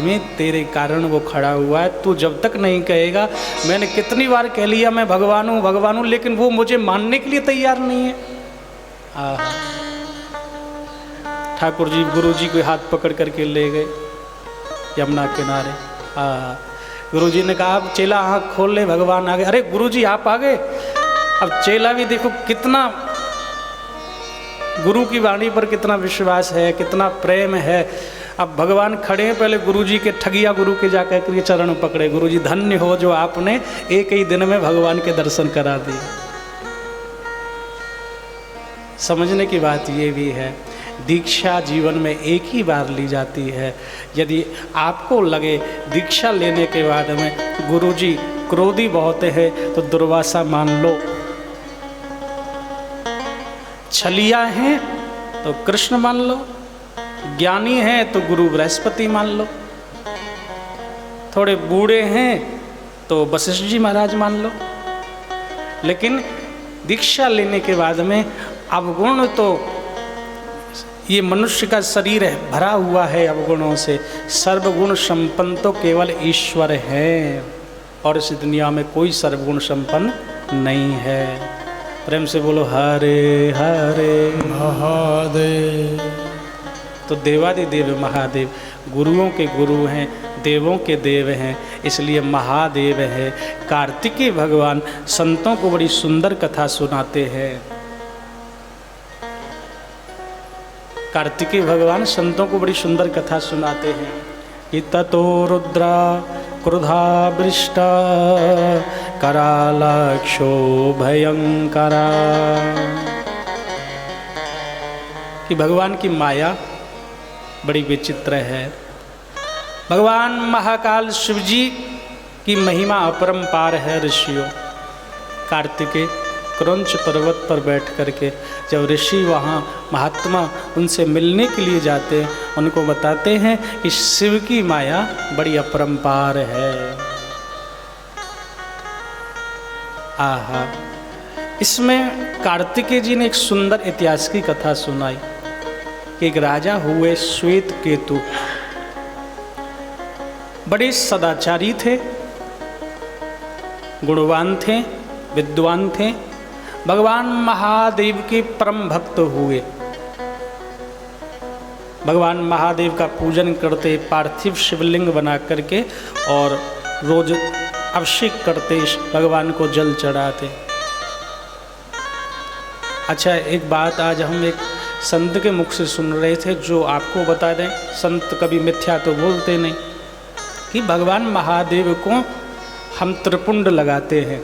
में तेरे कारण वो खड़ा हुआ है। तू जब तक नहीं कहेगा, मैंने कितनी बार कह लिया मैं भगवान हूँ, लेकिन वो मुझे मानने के लिए तैयार नहीं है। ठाकुर जी गुरु जी को हाथ पकड़ करके ले गए यमुना किनारे। गुरु जी ने कहा अब चेला आँख खोल ले, भगवान आ गए। अरे गुरु जी आप आ गए। अब चेला भी देखो कितना गुरु की वाणी पर कितना विश्वास है, कितना प्रेम है। अब भगवान खड़े हैं, पहले गुरु जी के ठगिया गुरु के जाकर के चरण पकड़े। गुरु जी धन्य हो जो आपने एक ही दिन में भगवान के दर्शन करा दिए। समझने की बात ये भी है, दीक्षा जीवन में एक ही बार ली जाती है। यदि आपको लगे दीक्षा लेने के बाद में गुरु जी क्रोधी बहुत है तो दुर्वासा मान लो, छलिया हैं तो कृष्ण मान लो, ज्ञानी हैं तो गुरु बृहस्पति मान लो, थोड़े बूढ़े हैं तो वशिष्ठ जी महाराज मान लो। लेकिन दीक्षा लेने के बाद में अवगुण तो ये मनुष्य का शरीर है भरा हुआ है अवगुणों से, सर्वगुण संपन्न तो केवल ईश्वर है और इस दुनिया में कोई सर्वगुण संपन्न नहीं है। प्रेम से बोलो हरे हरे महादेव। तो देवादिदेव महादेव गुरुओं के गुरु हैं, देवों के देव हैं, इसलिए महादेव है। कार्तिकेय भगवान संतों को बड़ी सुंदर कथा सुनाते हैं। कार्तिकेय भगवान संतों को बड़ी सुंदर कथा सुनाते हैं कि ततो रुद्रा क्रुधावृष्टा करालाक्षो भयंकरा। कि भगवान की माया बड़ी विचित्र है। भगवान महाकाल शिव जी की महिमा अपरंपार है। ऋषियों कार्तिकेय क्रौंच पर्वत पर बैठ करके जब ऋषि वहाँ महात्मा उनसे मिलने के लिए जाते हैं, उनको बताते हैं कि शिव की माया बड़ी अपरंपार है। आहा, इसमें कार्तिकेय जी ने एक सुंदर इतिहास की कथा सुनाई कि एक राजा हुए श्वेत केतु, बड़े सदाचारी थे, गुणवान थे, विद्वान थे, भगवान महादेव के परम भक्त हुए। भगवान महादेव का पूजन करते, पार्थिव शिवलिंग बना करके और रोज अभिषेक करते, भगवान को जल चढ़ाते। अच्छा, एक बात आज हम एक संत के मुख से सुन रहे थे जो आपको बता दें, संत कभी मिथ्या तो बोलते नहीं, कि भगवान महादेव को हम त्रिपुंड लगाते हैं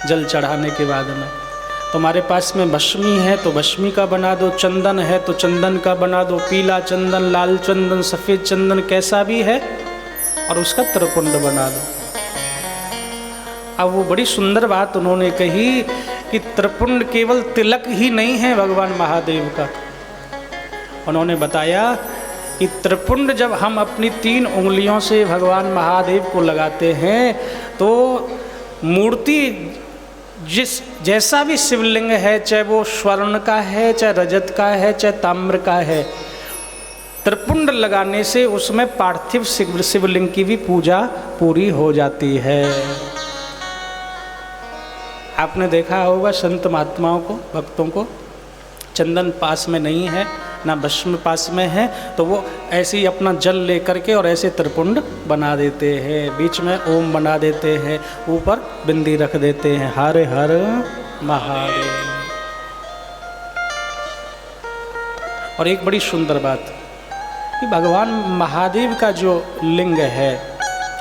जल चढ़ाने के बाद में। तुम्हारे पास में भस्मी है तो भस्मी का बना दो, चंदन है तो चंदन का बना दो, पीला चंदन, लाल चंदन, सफ़ेद चंदन, कैसा भी है, और उसका त्रिपुंड बना दो। अब वो बड़ी सुंदर बात उन्होंने कही कि त्रिपुंड केवल तिलक ही नहीं है भगवान महादेव का। उन्होंने बताया कि त्रिपुंड जब हम अपनी 3 उंगलियों से भगवान महादेव को लगाते हैं तो मूर्ति जैसा भी शिवलिंग है, चाहे वो स्वर्ण का है, चाहे रजत का है, चाहे ताम्र का है, त्रिपुंड लगाने से उसमें पार्थिव शिवलिंग की भी पूजा पूरी हो जाती है। आपने देखा होगा संत महात्माओं को, भक्तों को चंदन पास में नहीं है ना भस्म पास में है तो वो ऐसे ही अपना जल लेकर के और ऐसे त्रिपुंड बना देते हैं, बीच में ओम बना देते हैं, ऊपर बिंदी रख देते हैं, हर हर महादेव। और एक बड़ी सुंदर बात कि भगवान महादेव का जो लिंग है,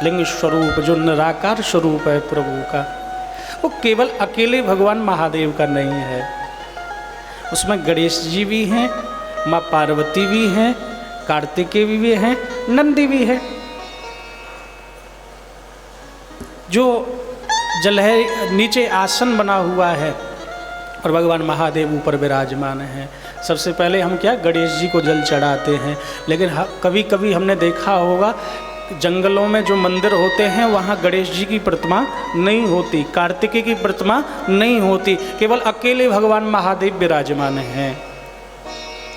लिंग स्वरूप जो निराकार स्वरूप है प्रभु का, वो केवल अकेले भगवान महादेव का नहीं है। उसमें गणेश जी भी हैं, माँ पार्वती भी हैं, कार्तिकेय भी हैं, नंदी भी है। जो जलहरी नीचे आसन बना हुआ है और भगवान महादेव ऊपर विराजमान हैं। सबसे पहले हम क्या गणेश जी को जल चढ़ाते हैं, लेकिन कभी कभी हमने देखा होगा जंगलों में जो मंदिर होते हैं वहाँ गणेश जी की प्रतिमा नहीं होती, कार्तिकेय की प्रतिमा नहीं होती, केवल अकेले भगवान महादेव विराजमान हैं।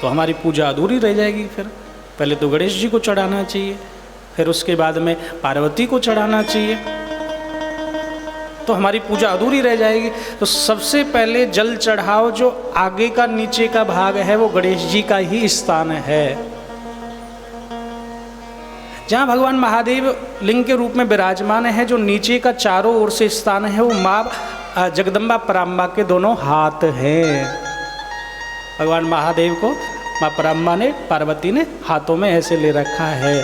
तो हमारी पूजा अधूरी रह जाएगी। फिर पहले तो गणेश जी को चढ़ाना चाहिए, फिर उसके बाद में पार्वती को चढ़ाना चाहिए, तो हमारी पूजा अधूरी रह जाएगी। तो सबसे पहले जल चढ़ाओ, जो आगे का नीचे का भाग है वो गणेश जी का ही स्थान है। जहाँ भगवान महादेव लिंग के रूप में विराजमान है, जो नीचे का चारों ओर से स्थान है वो माँ जगदम्बा पराम्बा के दोनों हाथ हैं। भगवान महादेव को माँ पराम्बा ने, पार्वती ने हाथों में ऐसे ले रखा है,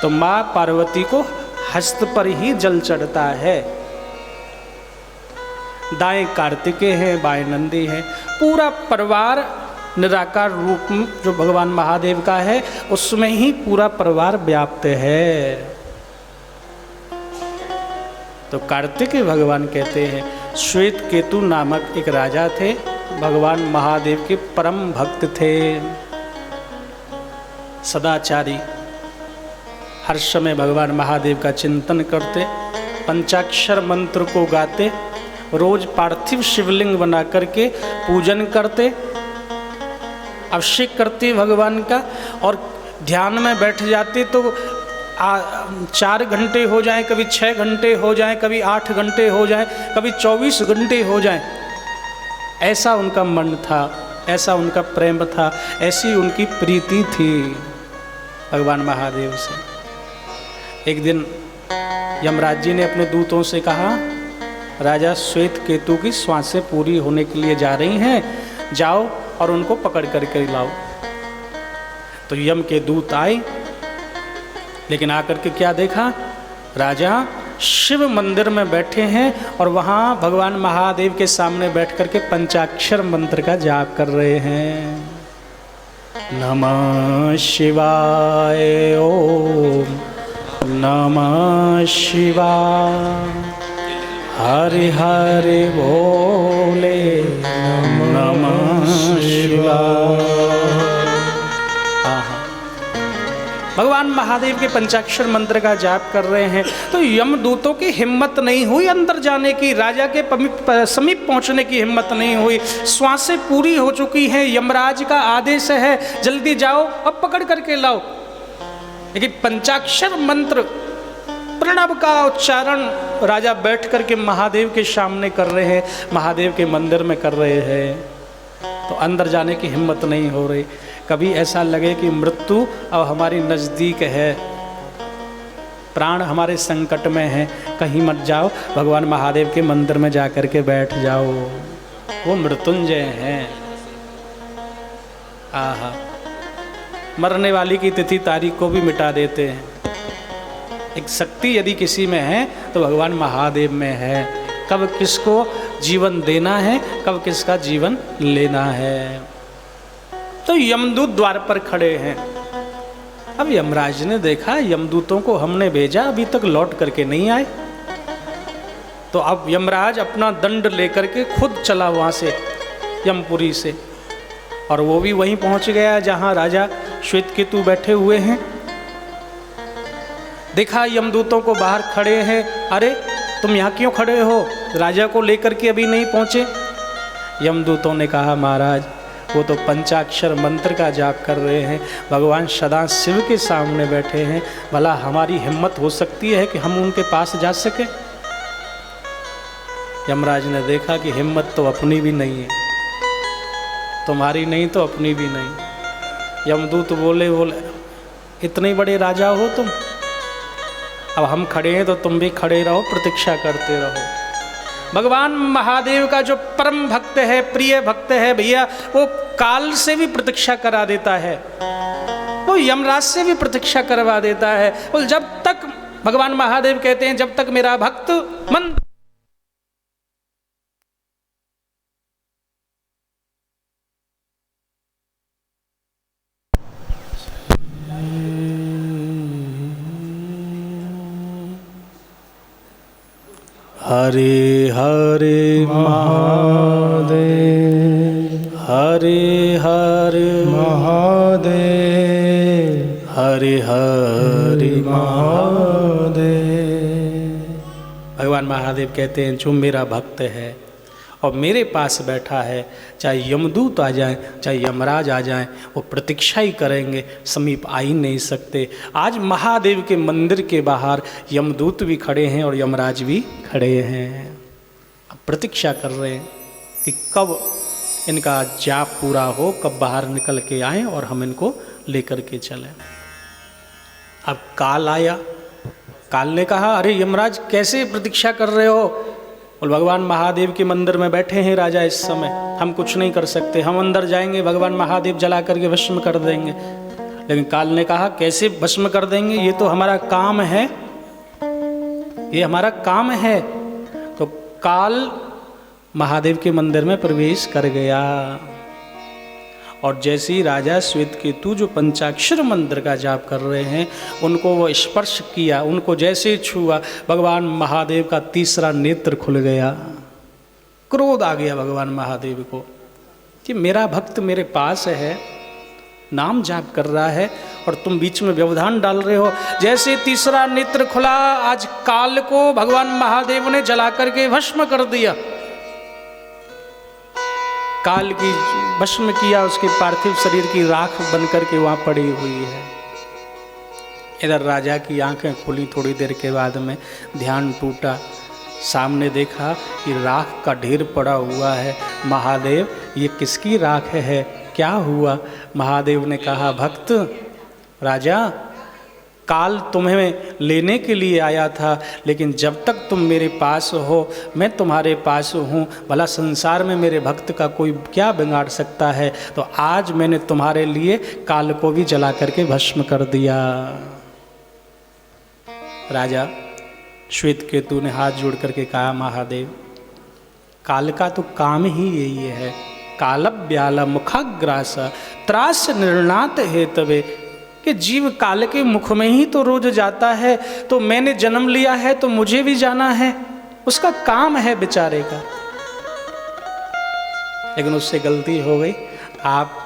तो माँ पार्वती को हस्त पर ही जल चढ़ता है। दाएं कार्तिकेय हैं, बाएं नंदी हैं, पूरा परिवार निराकार रूप जो भगवान महादेव का है उसमें ही पूरा परिवार व्याप्त है। तो कार्तिकेय भगवान कहते हैं, श्वेत केतु नामक एक राजा थे, भगवान महादेव के परम भक्त थे, सदाचारी, हर समय भगवान महादेव का चिंतन करते, पंचाक्षर मंत्र को गाते, रोज पार्थिव शिवलिंग बना करके पूजन करते, अभिषेक करते भगवान का, और ध्यान में बैठ जाते तो 4 घंटे हो जाए, कभी 6 घंटे हो जाए, कभी 8 घंटे हो जाए, कभी 24 घंटे हो जाए। ऐसा उनका मन था, ऐसा उनका प्रेम था, ऐसी उनकी प्रीति थी भगवान महादेव से। एक दिन यमराज जी ने अपने दूतों से कहा, राजा श्वेत केतु की श्वासें पूरी होने के लिए जा रही हैं, जाओ और उनको पकड़ करके लाओ। तो यम के दूत आए, लेकिन आकर के क्या देखा, राजा शिव मंदिर में बैठे हैं और वहाँ भगवान महादेव के सामने बैठ करके पंचाक्षर मंत्र का जाप कर रहे हैं। नमः शिवाय, ओम नमः शिवाय, हरि हरि बोले, नमः शिवाय। भगवान महादेव के पंचाक्षर मंत्र का जाप कर रहे हैं, तो यमदूतों की हिम्मत नहीं हुई अंदर जाने की, राजा के समीप पहुंचने की हिम्मत नहीं हुई। श्वासें पूरी हो चुकी हैं, यमराज का आदेश है जल्दी जाओ अब पकड़ करके लाओ। लेकिन पंचाक्षर मंत्र प्रणव का उच्चारण राजा बैठ करके महादेव के सामने कर रहे हैं, महादेव के मंदिर में कर रहे हैं, तो अंदर जाने की हिम्मत नहीं हो रही। कभी ऐसा लगे कि मृत्यु अब हमारी नज़दीक है, प्राण हमारे संकट में है, कहीं मत जाओ, भगवान महादेव के मंदिर में जा कर के बैठ जाओ, वो मृत्युंजय हैं। आहा, मरने वाली की तिथि तारीख को भी मिटा देते हैं। एक शक्ति यदि किसी में है तो भगवान महादेव में है, कब किसको जीवन देना है, कब किसका जीवन लेना है। तो यमदूत द्वार पर खड़े हैं। अब यमराज ने देखा यमदूतों को हमने भेजा, अभी तक लौट करके नहीं आए, तो अब यमराज अपना दंड लेकर के खुद चला वहाँ से यमपुरी से, और वो भी वहीं पहुँच गया जहाँ राजा श्वेतकेतु बैठे हुए हैं। देखा यमदूतों को बाहर खड़े हैं, अरे तुम यहाँ क्यों खड़े हो, राजा को लेकर के अभी नहीं पहुँचे। यमदूतों ने कहा, महाराज वो तो पंचाक्षर मंत्र का जाप कर रहे हैं, भगवान सदा शिव के सामने बैठे हैं, भला हमारी हिम्मत हो सकती है कि हम उनके पास जा सके। यमराज ने देखा कि हिम्मत तो अपनी भी नहीं है, तुम्हारी नहीं तो अपनी भी नहीं। यमदूत बोले इतने बड़े राजा हो तुम, अब हम खड़े हैं तो तुम भी खड़े रहो, प्रतीक्षा करते रहो। भगवान महादेव का जो परम भक्त है, प्रिय भक्त है भैया, वो काल से भी प्रतीक्षा करा देता है, वो यमराज से भी प्रतीक्षा करवा देता है। बोल जब तक भगवान महादेव कहते हैं जब तक मेरा भक्त मन हरे हरे महादेव, हरे हरे महादेव, हरे हरे महादेव। भगवान महादेव कहते हैं जो मेरा भक्त है और मेरे पास बैठा है, चाहे यमदूत आ जाएं, चाहे यमराज आ जाएं, वो प्रतीक्षा ही करेंगे, समीप आ ही नहीं सकते। आज महादेव के मंदिर के बाहर यमदूत भी खड़े हैं और यमराज भी खड़े हैं, अब प्रतीक्षा कर रहे हैं कि कब इनका जाप पूरा हो, कब बाहर निकल के आएँ और हम इनको लेकर के चलें। अब काल आया। काल ने कहा, अरे यमराज कैसे प्रतीक्षा कर रहे हो? और भगवान महादेव के मंदिर में बैठे हैं राजा इस समय, हम कुछ नहीं कर सकते, हम अंदर जाएंगे भगवान महादेव जला करके भस्म कर देंगे। लेकिन काल ने कहा, कैसे भस्म कर देंगे, ये तो हमारा काम है, ये हमारा काम है। तो काल महादेव के मंदिर में प्रवेश कर गया और जैसे ही राजा श्वेतकेतु जो पंचाक्षर मंत्र का जाप कर रहे हैं उनको वो स्पर्श किया, उनको जैसे ही छुआ, भगवान महादेव का तीसरा नेत्र खुल गया। क्रोध आ गया भगवान महादेव को कि मेरा भक्त मेरे पास है, नाम जाप कर रहा है और तुम बीच में व्यवधान डाल रहे हो। जैसे तीसरा नेत्र खुला, आज काल को भगवान महादेव ने जला करके भस्म कर दिया। काल की भस्म किया, उसके पार्थिव शरीर की राख बन करके वहाँ पड़ी हुई है। इधर राजा की आंखें खुली, थोड़ी देर के बाद में ध्यान टूटा, सामने देखा कि राख का ढेर पड़ा हुआ है। महादेव, ये किसकी राख है, क्या हुआ? महादेव ने कहा, भक्त राजा, काल तुम्हें लेने के लिए आया था, लेकिन जब तक तुम मेरे पास हो मैं तुम्हारे पास हूँ, भला संसार में मेरे भक्त का कोई क्या बिगाड़ सकता है। तो आज मैंने तुम्हारे लिए काल को भी जला करके भस्म कर दिया। राजा श्वेतकेतु ने हाथ जोड़ करके कहा, महादेव, काल का तो काम ही यही है, कालव्याल मुखाग्रास त्रास निर्णात हेतवे, कि जीव काल के मुख में ही तो रोज जाता है, तो मैंने जन्म लिया है तो मुझे भी जाना है, उसका काम है बेचारे का। लेकिन उससे गलती हो गई, आप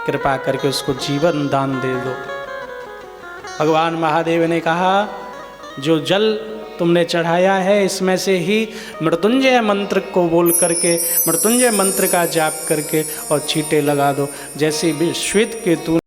कृपा करके उसको जीवन दान दे दो। भगवान महादेव ने कहा, जो जल तुमने चढ़ाया है इसमें से ही मृत्युंजय मंत्र को बोल करके, मृत्युंजय मंत्र का जाप करके और छींटे लगा दो। जैसे भी श्वेतकेतु